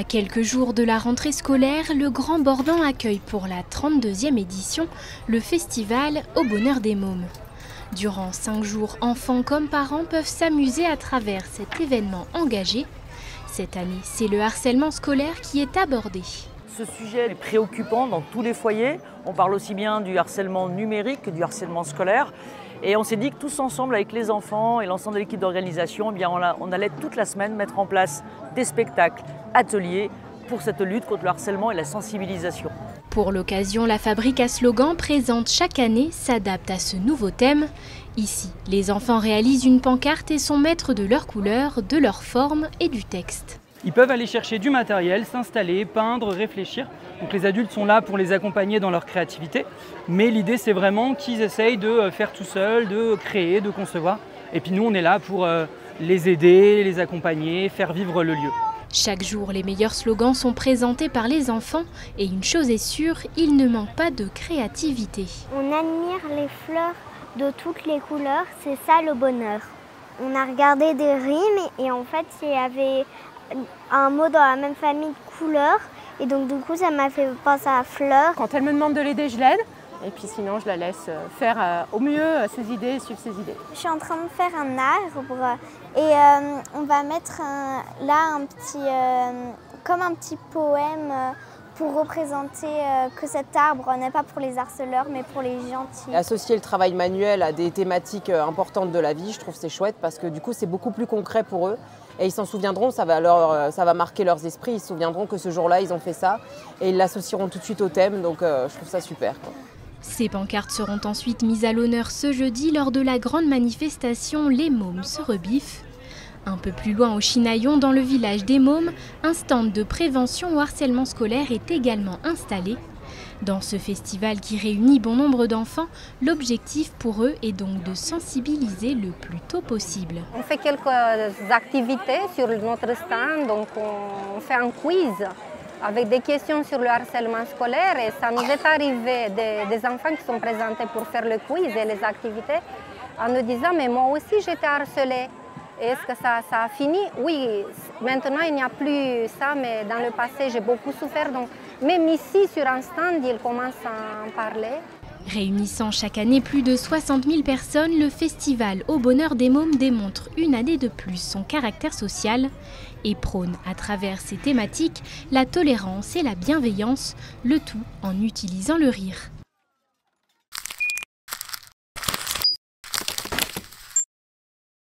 À quelques jours de la rentrée scolaire, le Grand Bordan accueille pour la 32e édition le festival Au Bonheur des Mômes. Durant 5 jours, enfants comme parents peuvent s'amuser à travers cet événement engagé. Cette année, c'est le harcèlement scolaire qui est abordé. Ce sujet est préoccupant dans tous les foyers. On parle aussi bien du harcèlement numérique que du harcèlement scolaire. Et on s'est dit que tous ensemble, avec les enfants et l'ensemble de l'équipe d'organisation, on allait toute la semaine mettre en place des spectacles, ateliers pour cette lutte contre le harcèlement et la sensibilisation. Pour l'occasion, la fabrique à slogans présente chaque année s'adapte à ce nouveau thème. Ici, les enfants réalisent une pancarte et sont maîtres de leurs couleurs, de leur forme et du texte. Ils peuvent aller chercher du matériel, s'installer, peindre, réfléchir. Donc les adultes sont là pour les accompagner dans leur créativité. Mais l'idée, c'est vraiment qu'ils essayent de faire tout seuls, de créer, de concevoir. Et puis nous, on est là pour les aider, les accompagner, faire vivre le lieu. Chaque jour, les meilleurs slogans sont présentés par les enfants. Et une chose est sûre, il ne manque pas de créativité. On admire les fleurs de toutes les couleurs, c'est ça le bonheur. On a regardé des rimes et en fait, il y avait un mot dans la même famille de couleurs et donc du coup ça m'a fait penser à fleurs. Quand elle me demande de l'aider, je l'aide et puis sinon je la laisse faire au mieux ses idées et suivre ses idées. Je suis en train de faire un arbre et on va mettre là comme un petit poème pour représenter que cet arbre n'est pas pour les harceleurs mais pour les gentils. Associer le travail manuel à des thématiques importantes de la vie, je trouve c'est chouette parce que du coup c'est beaucoup plus concret pour eux et ils s'en souviendront, ça va marquer leurs esprits, ils se souviendront que ce jour-là ils ont fait ça et ils l'associeront tout de suite au thème, donc je trouve ça super, quoi. Ces pancartes seront ensuite mises à l'honneur ce jeudi lors de la grande manifestation Les Mômes se rebiffent. Un peu plus loin au Chinaillon, dans le village des Mômes, un stand de prévention au harcèlement scolaire est également installé. Dans ce festival qui réunit bon nombre d'enfants, l'objectif pour eux est donc de sensibiliser le plus tôt possible. On fait quelques activités sur notre stand, donc on fait un quiz avec des questions sur le harcèlement scolaire et ça nous est arrivé des enfants qui sont présentés pour faire le quiz et les activités en nous disant « mais moi aussi j'étais harcelée ». Est-ce que ça a fini? Oui, maintenant il n'y a plus ça, mais dans le passé j'ai beaucoup souffert. Donc, même ici sur un stand, ils commencent à en parler. Réunissant chaque année plus de 60 000 personnes, le festival Au Bonheur des Mômes démontre une année de plus son caractère social et prône à travers ses thématiques la tolérance et la bienveillance, le tout en utilisant le rire.